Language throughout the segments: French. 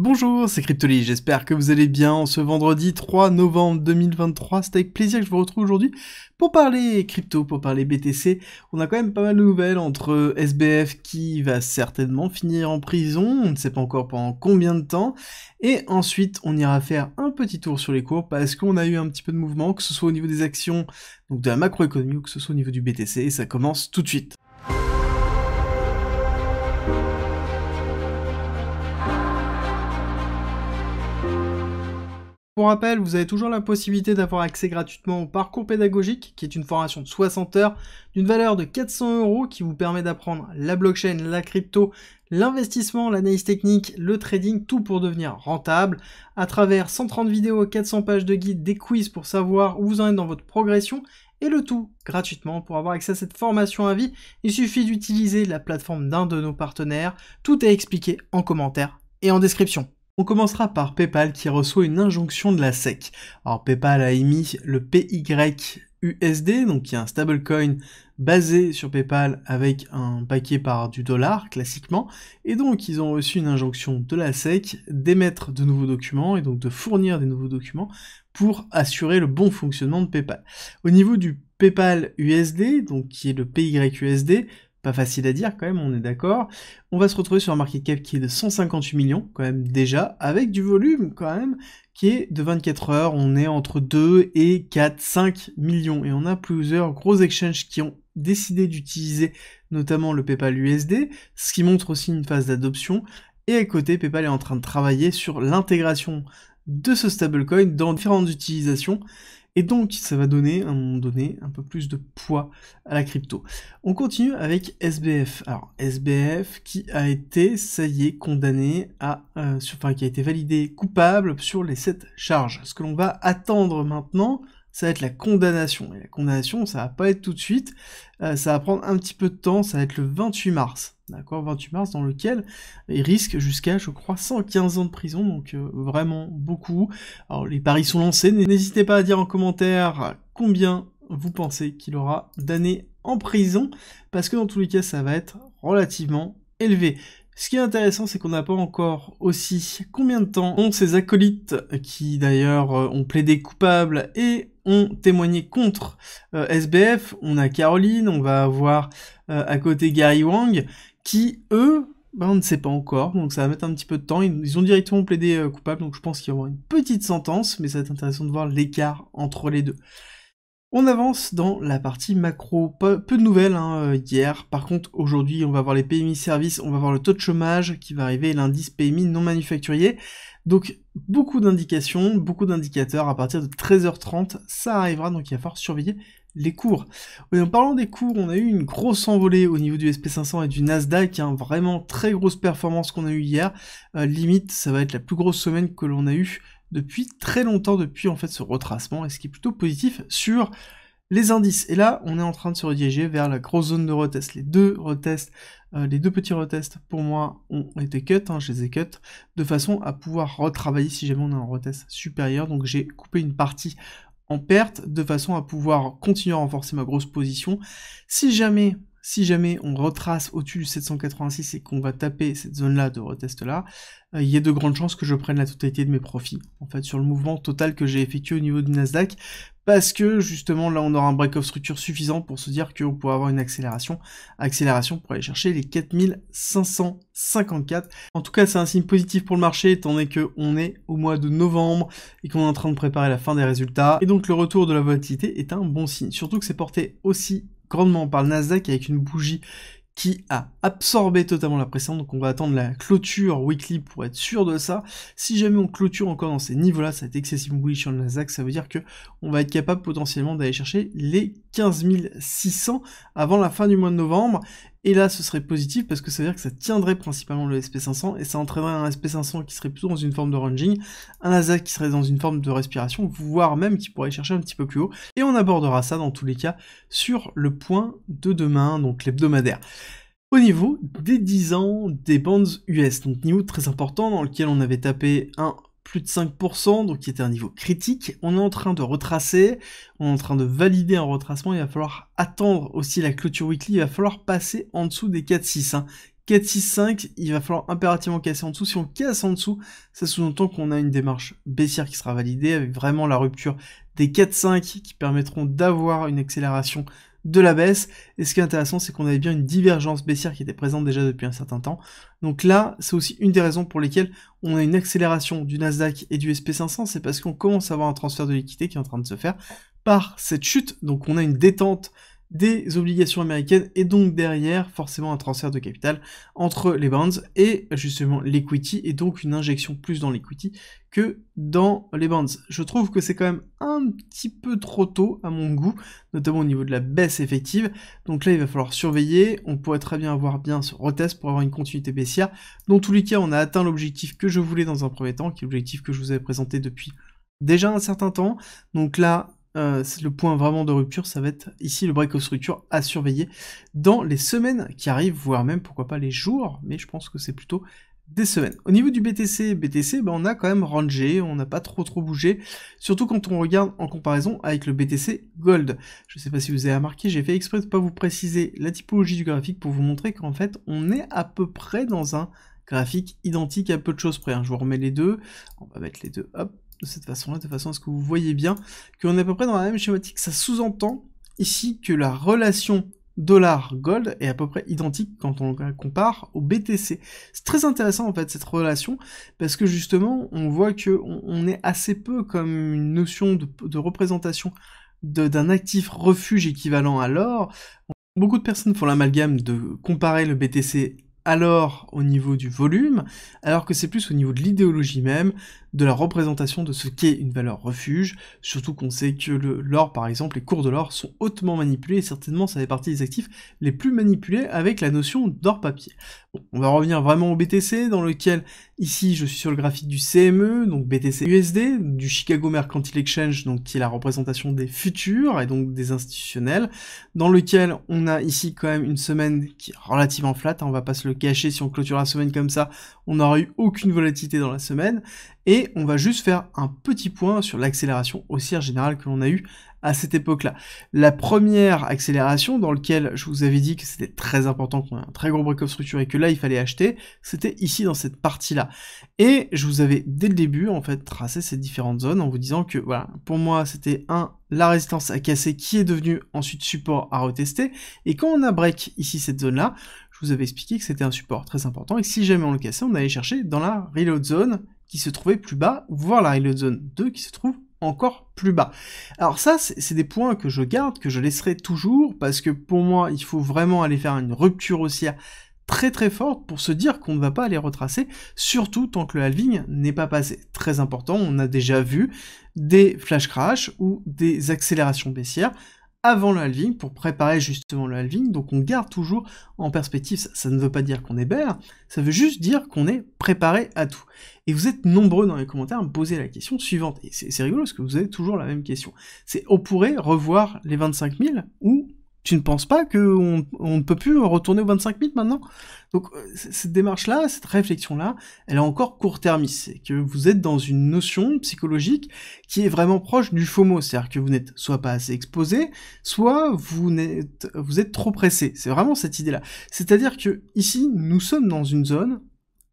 Bonjour, c'est Cryptoly, j'espère que vous allez bien en ce vendredi 3 novembre 2023. C'est avec plaisir que je vous retrouve aujourd'hui pour parler crypto, pour parler BTC. On a quand même pas mal de nouvelles entre SBF qui va certainement finir en prison, on ne sait pas encore pendant combien de temps, et ensuite on ira faire un petit tour sur les cours parce qu'on a eu un petit peu de mouvement, que ce soit au niveau des actions, donc de la macroéconomie, ou que ce soit au niveau du BTC, et ça commence tout de suite. Pour rappel, vous avez toujours la possibilité d'avoir accès gratuitement au parcours pédagogique, qui est une formation de 60 heures, d'une valeur de 400 € qui vous permet d'apprendre la blockchain, la crypto, l'investissement, l'analyse technique, le trading, tout pour devenir rentable, à travers 130 vidéos, 400 pages de guide, des quiz pour savoir où vous en êtes dans votre progression, et le tout gratuitement. Pour avoir accès à cette formation à vie, il suffit d'utiliser la plateforme d'un de nos partenaires, tout est expliqué en commentaire et en description. On commencera par PayPal qui reçoit une injonction de la SEC. Alors PayPal a émis le PYUSD, donc qui est un stablecoin basé sur PayPal avec un paquet par du dollar classiquement, et donc ils ont reçu une injonction de la SEC d'émettre de nouveaux documents et donc de fournir des nouveaux documents pour assurer le bon fonctionnement de PayPal. Au niveau du PayPal USD, donc qui est le PYUSD, pas facile à dire quand même, on est d'accord. On va se retrouver sur un market cap qui est de 158 millions, quand même déjà, avec du volume quand même, qui est de 24 heures, on est entre 2 et 4, 5 millions. Et on a plusieurs gros exchanges qui ont décidé d'utiliser notamment le PayPal USD, ce qui montre aussi une phase d'adoption. Et à côté, PayPal est en train de travailler sur l'intégration de ce stablecoin dans différentes utilisations. Et donc, ça va donner, à un moment donné, un peu plus de poids à la crypto. On continue avec SBF. Alors, SBF qui a été, ça y est, condamné à, qui a été validé coupable sur les 7 charges. Ce que l'on va attendre maintenant, ça va être la condamnation. Et la condamnation, ça va pas être tout de suite, ça va prendre un petit peu de temps, ça va être le 28 mars. D'accord, 28 mars, dans lequel il risque jusqu'à, je crois, 115 ans de prison, donc vraiment beaucoup. Alors, les paris sont lancés, n'hésitez pas à dire en commentaire combien vous pensez qu'il aura d'années en prison, parce que dans tous les cas, ça va être relativement élevé. Ce qui est intéressant, c'est qu'on n'a pas encore aussi combien de temps ont ces acolytes qui d'ailleurs ont plaidé coupables et ont témoigné contre SBF. On a Caroline, on va avoir à côté Gary Wang, qui eux, on ne sait pas encore, donc ça va mettre un petit peu de temps. Ils ont directement plaidé coupables, donc je pense qu'il y aura une petite sentence, mais ça va être intéressant de voir l'écart entre les deux. On avance dans la partie macro, peu de nouvelles hier, par contre aujourd'hui on va voir les PMI services, on va voir le taux de chômage qui va arriver et l'indice PMI non manufacturier, donc beaucoup d'indications, beaucoup d'indicateurs à partir de 13h30, ça arrivera, donc il va falloir surveiller les cours. Et en parlant des cours, on a eu une grosse envolée au niveau du SP500 et du Nasdaq, vraiment très grosse performance qu'on a eu hier, limite ça va être la plus grosse semaine que l'on a eue depuis très longtemps, depuis en fait ce retracement, et ce qui est plutôt positif sur les indices. Et là, on est en train de se rediriger vers la grosse zone de retest. Les deux petits retests, pour moi, ont été cut, je les ai cut, de façon à pouvoir retravailler si jamais on a un retest supérieur. Donc j'ai coupé une partie en perte, de façon à pouvoir continuer à renforcer ma grosse position. Si jamais on retrace au-dessus du 786 et qu'on va taper cette zone-là de retest-là, il y a de grandes chances que je prenne la totalité de mes profits, en fait, sur le mouvement total que j'ai effectué au niveau du Nasdaq, parce que, justement, là, on aura un break-off structure suffisant pour se dire qu'on pourra avoir une accélération pour aller chercher les 4554. En tout cas, c'est un signe positif pour le marché, étant donné qu'on est au mois de novembre, et qu'on est en train de préparer la fin des résultats, et donc le retour de la volatilité est un bon signe, surtout que c'est porté aussi grandement par le Nasdaq avec une bougie qui a absorbé totalement la précédente, donc on va attendre la clôture weekly pour être sûr de ça. Si jamais on clôture encore dans ces niveaux-là, ça va être excessivement bullish sur le Nasdaq, ça veut dire que on va être capable potentiellement d'aller chercher les 15 600 avant la fin du mois de novembre, et là ce serait positif parce que ça veut dire que ça tiendrait principalement le SP500, et ça entraînerait un SP500 qui serait plutôt dans une forme de ranging, un Nasdaq qui serait dans une forme de respiration, voire même qui pourrait chercher un petit peu plus haut, et on abordera ça dans tous les cas sur le point de demain, donc l'hebdomadaire. Au niveau des 10 ans des bonds US, donc niveau très important dans lequel on avait tapé un plus de 5%, donc qui était un niveau critique, on est en train de retracer, on est en train de valider un retracement, il va falloir attendre aussi la clôture weekly, il va falloir passer en dessous des 4,6, 4, 6, 5, il va falloir impérativement casser en dessous. Si on casse en dessous, ça sous-entend qu'on a une démarche baissière qui sera validée avec vraiment la rupture des 4, 5 qui permettront d'avoir une accélération de la baisse. Et ce qui est intéressant, c'est qu'on avait bien une divergence baissière qui était présente déjà depuis un certain temps. Donc là, c'est aussi une des raisons pour lesquelles on a une accélération du Nasdaq et du SP500, c'est parce qu'on commence à avoir un transfert de liquidité qui est en train de se faire par cette chute. Donc on a une détente des obligations américaines et donc derrière forcément un transfert de capital entre les bonds et justement l'equity et donc une injection plus dans l'equity que dans les bonds. Je trouve que c'est quand même un petit peu trop tôt à mon goût, notamment au niveau de la baisse effective. Donc là il va falloir surveiller, on pourrait très bien avoir bien ce retest pour avoir une continuité baissière. Dans tous les cas on a atteint l'objectif que je voulais dans un premier temps, qui est l'objectif que je vous avais présenté depuis déjà un certain temps. Donc là c'est le point vraiment de rupture, ça va être ici le break of structure à surveiller dans les semaines qui arrivent, voire même pourquoi pas les jours, mais je pense que c'est plutôt des semaines. Au niveau du BTC, on a quand même rangé, on n'a pas trop bougé, surtout quand on regarde en comparaison avec le BTC Gold. Je sais pas si vous avez remarqué, j'ai fait exprès de pas vous préciser la typologie du graphique pour vous montrer qu'en fait on est à peu près dans un graphique identique à peu de choses près. Je vous remets les deux, on va mettre les deux, hop, de cette façon-là, de façon à ce que vous voyez bien qu'on est à peu près dans la même schématique. Ça sous-entend ici que la relation dollar-gold est à peu près identique quand on la compare au BTC. C'est très intéressant en fait cette relation, parce que justement on voit que on est assez peu comme une notion de représentation d'un actif refuge équivalent à l'or. Beaucoup de personnes font l'amalgame de comparer le BTC à l'or au niveau du volume, alors que c'est plus au niveau de l'idéologie même, de la représentation de ce qu'est une valeur refuge, surtout qu'on sait que l'or par exemple, les cours de l'or sont hautement manipulés, et certainement ça fait partie des actifs les plus manipulés avec la notion d'or papier. Bon, on va revenir vraiment au BTC, dans lequel, ici je suis sur le graphique du CME, donc BTC USD, du Chicago Mercantile Exchange, donc qui est la représentation des futurs, et donc des institutionnels, dans lequel on a ici quand même une semaine qui est relativement flat, on va pas se le cacher, si on clôture la semaine comme ça, on n'aura eu aucune volatilité dans la semaine, et on va juste faire un petit point sur l'accélération haussière générale que l'on a eue à cette époque-là. La première accélération dans laquelle je vous avais dit que c'était très important qu'on ait un très gros break-off structure et que là il fallait acheter, c'était ici dans cette partie-là. Et je vous avais dès le début en fait tracé ces différentes zones en vous disant que voilà, pour moi c'était la résistance à casser qui est devenue ensuite support à retester, et quand on a break ici cette zone-là, je vous avais expliqué que c'était un support très important et que si jamais on le cassait, on allait chercher dans la reload zone qui se trouvait plus bas, voire la reload zone 2 qui se trouve encore plus bas. Alors ça, c'est des points que je garde, que je laisserai toujours, parce que pour moi, il faut vraiment aller faire une rupture haussière très forte pour se dire qu'on ne va pas aller retracer, surtout tant que le halving n'est pas passé. Très important, on a déjà vu des flash crash ou des accélérations baissières avant le halving, pour préparer justement le halving, donc on garde toujours en perspective, ça ne veut pas dire qu'on est bear, ça veut juste dire qu'on est préparé à tout. Et vous êtes nombreux dans les commentaires à me poser la question suivante, et c'est rigolo parce que vous avez toujours la même question, c'est on pourrait revoir les 25 000, ou tu ne penses pas qu'on ne peut plus retourner aux 25 000 maintenant? Donc cette démarche-là, cette réflexion-là, elle est encore court-termiste. C'est que vous êtes dans une notion psychologique qui est vraiment proche du FOMO. C'est-à-dire que vous n'êtes soit pas assez exposé, soit vous êtes trop pressé. C'est vraiment cette idée-là. C'est-à-dire que ici, nous sommes dans une zone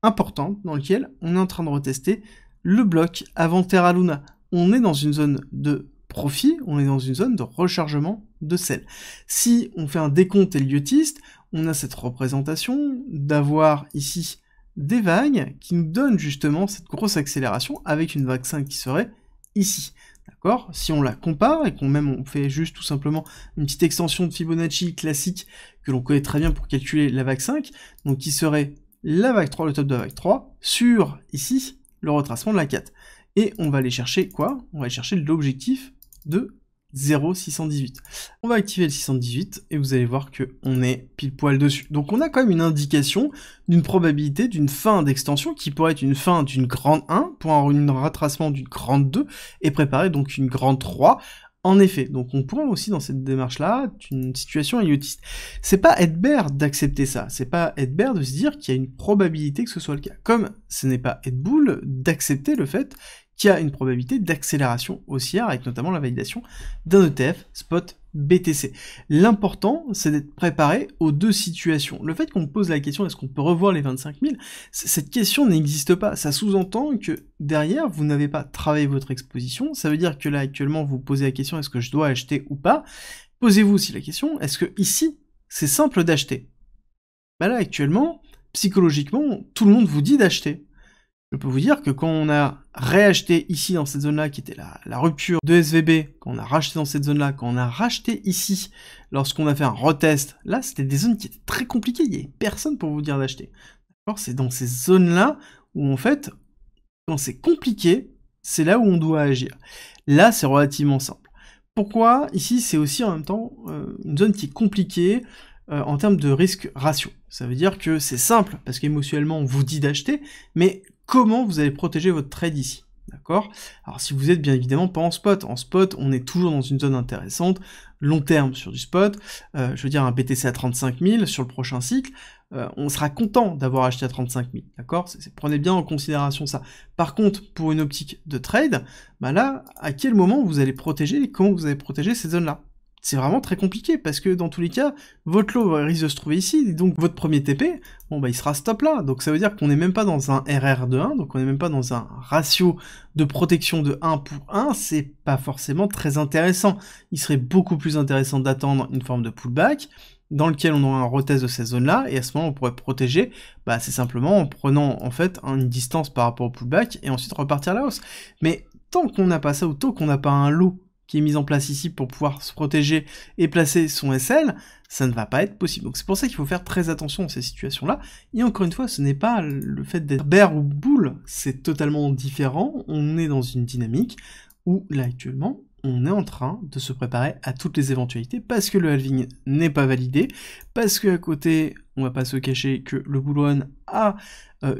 importante dans laquelle on est en train de retester le bloc avant Terra Luna. On est dans une zone de profit, on est dans une zone de rechargement de sel. Si on fait un décompte héliotiste, on a cette représentation d'avoir ici des vagues qui nous donnent justement cette grosse accélération avec une vague 5 qui serait ici. D'accord? Si on la compare et on fait juste tout simplement une petite extension de Fibonacci classique que l'on connaît très bien pour calculer la vague 5, donc qui serait la vague 3, le top de la vague 3, sur ici le retracement de la 4. Et on va aller chercher quoi? On va aller chercher l'objectif de 0,618. On va activer le 618 et vous allez voir que on est pile poil dessus. Donc on a quand même une indication d'une probabilité d'une fin d'extension qui pourrait être une fin d'une grande 1 pour avoir un retracement d'une grande 2 et préparer donc une grande 3. En effet, donc on pourrait aussi dans cette démarche-là, une situation héliotiste. C'est pas être bear d'accepter ça, c'est pas être bear de se dire qu'il y a une probabilité que ce soit le cas. Comme ce n'est pas être bull d'accepter le fait qu'il y a une probabilité d'accélération haussière, avec notamment la validation d'un ETF spot BTC. L'important, c'est d'être préparé aux deux situations. Le fait qu'on me pose la question, est-ce qu'on peut revoir les 25 000, cette question n'existe pas. Ça sous-entend que derrière, vous n'avez pas travaillé votre exposition. Ça veut dire que là, actuellement, vous posez la question, est-ce que je dois acheter ou pas? Posez-vous aussi la question, est-ce que ici, c'est simple d'acheter? Bah là, actuellement, psychologiquement, tout le monde vous dit d'acheter. Je peux vous dire que quand on a réacheté ici dans cette zone-là, qui était la rupture de SVB, quand on a racheté dans cette zone-là, quand on a racheté ici, lorsqu'on a fait un retest, là, c'était des zones qui étaient très compliquées, il n'y avait personne pour vous dire d'acheter. D'accord? C'est dans ces zones-là où, en fait, quand c'est compliqué, c'est là où on doit agir. Là, c'est relativement simple. Pourquoi? Ici, c'est aussi en même temps une zone qui est compliquée, en termes de risque ratio. Ça veut dire que c'est simple, parce qu'émotionnellement, on vous dit d'acheter, mais comment vous allez protéger votre trade ici? D'accord? Alors si vous êtes bien évidemment pas en spot, on est toujours dans une zone intéressante, long terme sur du spot, je veux dire un BTC à 35 000 sur le prochain cycle, on sera content d'avoir acheté à 35 000, d'accord? Prenez bien en considération ça. Par contre, pour une optique de trade, bah là, à quel moment vous allez protéger et comment vous allez protéger ces zones-là? C'est vraiment très compliqué, parce que dans tous les cas, votre lot risque de se trouver ici, et donc votre premier TP, bon bah il sera stop là, donc ça veut dire qu'on n'est même pas dans un RR de 1, donc on n'est même pas dans un ratio de protection de 1 pour 1, c'est pas forcément très intéressant. Il serait beaucoup plus intéressant d'attendre une forme de pullback, dans lequel on aura un retest de ces zones-là, et à ce moment on pourrait protéger, bah c'est simplement en prenant en fait une distance par rapport au pullback, et ensuite repartir à la hausse. Mais tant qu'on n'a pas ça, ou tant qu'on n'a pas un lot qui est mis en place ici pour pouvoir se protéger et placer son SL, ça ne va pas être possible. Donc c'est pour ça qu'il faut faire très attention dans ces situations-là. Et encore une fois, ce n'est pas le fait d'être bear ou bull, c'est totalement différent. On est dans une dynamique où, là actuellement, on est en train de se préparer à toutes les éventualités, parce que le halving n'est pas validé, parce qu'à côté, on va pas se cacher que le bull run a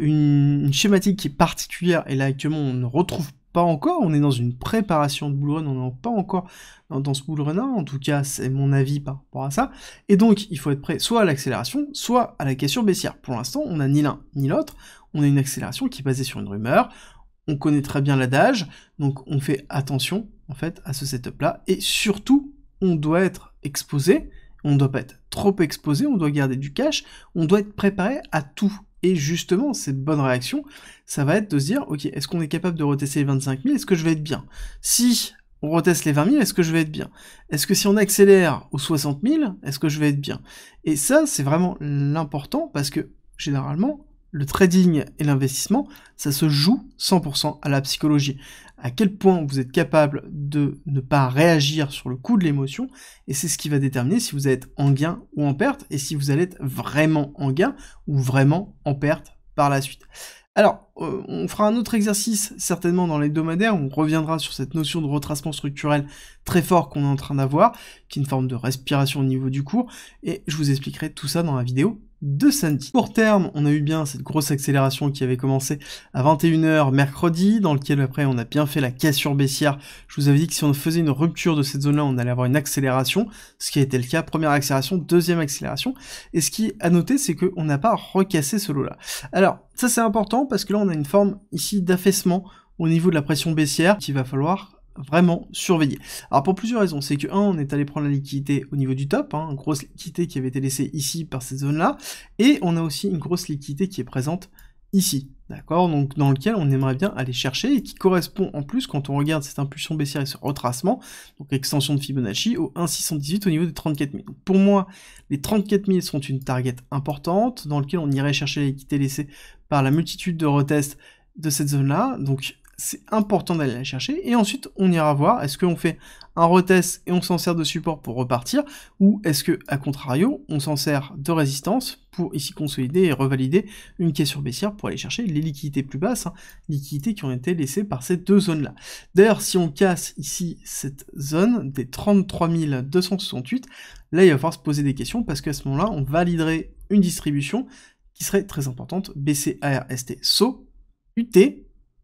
une schématique qui est particulière, et là actuellement, on ne retrouve pas encore, on est dans une préparation de bull run, on n'est pas encore dans ce bull run, en tout cas c'est mon avis par rapport à ça, et donc il faut être prêt soit à l'accélération, soit à la cassure baissière. Pour l'instant, on n'a ni l'un ni l'autre, on a une accélération qui est basée sur une rumeur, on connaît très bien l'adage, donc on fait attention en fait à ce setup là, et surtout, on doit être exposé, on ne doit pas être trop exposé, on doit garder du cash, on doit être préparé à tout. Et justement, cette bonne réaction, ça va être de se dire, ok, est-ce qu'on est capable de retester les 25 000, est-ce que je vais être bien? Si on reteste les 20 000, est-ce que je vais être bien? Est-ce que si on accélère aux 60 000, est-ce que je vais être bien? Et ça, c'est vraiment l'important, parce que, généralement, le trading et l'investissement, ça se joue 100% à la psychologie. À quel point vous êtes capable de ne pas réagir sur le coup de l'émotion, et c'est ce qui va déterminer si vous êtes en gain ou en perte, et si vous allez être vraiment en gain ou vraiment en perte par la suite. Alors, on fera un autre exercice certainement dans l'hebdomadaire, où on reviendra sur cette notion de retracement structurel très fort qu'on est en train d'avoir, qui est une forme de respiration au niveau du cours, et je vous expliquerai tout ça dans la vidéo de samedi. Court terme, on a eu bien cette grosse accélération qui avait commencé à 21 h mercredi, dans lequel après on a bien fait la cassure baissière. Je vous avais dit que si on faisait une rupture de cette zone-là, on allait avoir une accélération, ce qui a été le cas, première accélération, deuxième accélération, et ce qui est à noter, c'est qu'on n'a pas recassé ce lot-là. Alors, ça c'est important, parce que là on a une forme ici d'affaissement au niveau de la pression baissière qu'il va falloir vraiment surveiller. Alors pour plusieurs raisons, c'est que on est allé prendre la liquidité au niveau du top, une grosse liquidité qui avait été laissée ici par cette zone-là, et on a aussi une grosse liquidité qui est présente ici, d'accord? Donc dans lequel on aimerait bien aller chercher, et qui correspond en plus, quand on regarde cette impulsion baissière et ce retracement, donc extension de Fibonacci, au 1,618 au niveau des 34 000. Donc pour moi, les 34 000 sont une target importante, dans lequel on irait chercher la liquidité laissée par la multitude de retests de cette zone-là, donc c'est important d'aller la chercher, et ensuite on ira voir, est-ce qu'on fait un retest et on s'en sert de support pour repartir, ou est-ce que, à contrario, on s'en sert de résistance pour ici consolider et revalider une cassure baissière pour aller chercher les liquidités plus basses, liquidités qui ont été laissées par ces deux zones-là. D'ailleurs, si on casse ici cette zone des 33 268, là il va falloir se poser des questions, parce qu'à ce moment-là, on validerait une distribution qui serait très importante, BCARST SO, UT,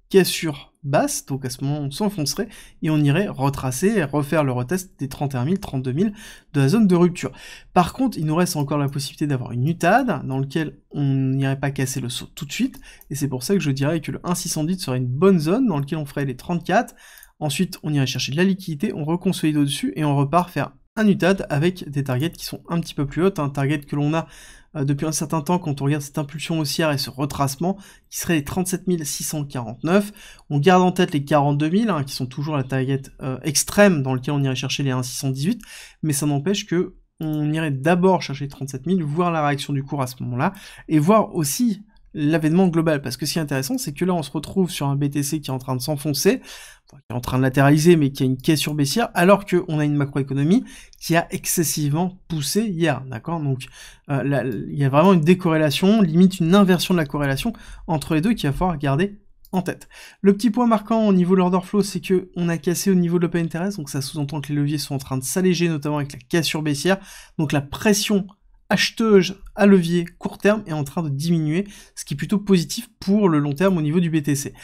cassure basse, donc à ce moment on s'enfoncerait et on irait retracer et refaire le retest des 31 000, 32 000 de la zone de rupture. Par contre, il nous reste encore la possibilité d'avoir une UTAD dans lequel on n'irait pas casser le saut tout de suite, et c'est pour ça que je dirais que le 1,610 serait une bonne zone dans laquelle on ferait les 34, ensuite on irait chercher de la liquidité, on reconsolide au-dessus et on repart faire un UTAD avec des targets qui sont un petit peu plus hautes, un target que l'on a depuis un certain temps quand on regarde cette impulsion haussière et ce retracement, qui serait les 37 649. On garde en tête les 42 000, hein, qui sont toujours la target extrême dans lequel on irait chercher les 1,618, mais ça n'empêche que on irait d'abord chercher les 37 000, voir la réaction du cours à ce moment-là, et voir aussi l'avènement global, parce que ce qui est intéressant, c'est que là, on se retrouve sur un BTC qui est en train de s'enfoncer, qui est en train de latéraliser, mais qui a une caissure baissière, alors qu'on a une macroéconomie qui a excessivement poussé hier, d'accord? Donc, il y a vraiment une décorrélation, limite une inversion de la corrélation entre les deux qu'il va falloir garder en tête. Le petit point marquant au niveau de l'order flow, c'est que on a cassé au niveau de l'open interest, donc ça sous-entend que les leviers sont en train de s'alléger, notamment avec la cassure baissière, donc la pression acheteuse à levier court terme est en train de diminuer, ce qui est plutôt positif pour le long terme au niveau du BTC.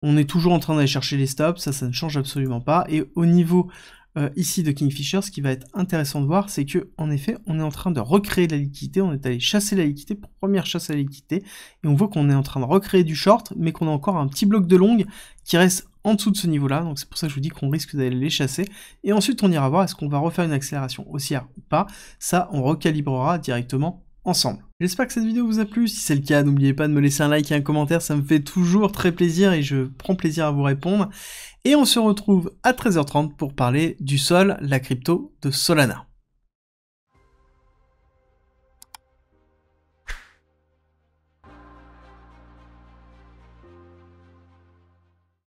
On est toujours en train d'aller chercher les stops, ça ne change absolument pas, et au niveau ici de Kingfisher, ce qui va être intéressant de voir, c'est que en effet, on est en train de recréer de la liquidité, on est allé chasser la liquidité, première chasse à la liquidité, et on voit qu'on est en train de recréer du short, mais qu'on a encore un petit bloc de long qui reste en dessous de ce niveau-là, donc c'est pour ça que je vous dis qu'on risque d'aller les chasser, et ensuite on ira voir est-ce qu'on va refaire une accélération haussière ou pas, ça on recalibrera directement ensemble. J'espère que cette vidéo vous a plu, si c'est le cas, n'oubliez pas de me laisser un like et un commentaire, ça me fait toujours très plaisir et je prends plaisir à vous répondre. Et on se retrouve à 13h30 pour parler du sol, la crypto de Solana.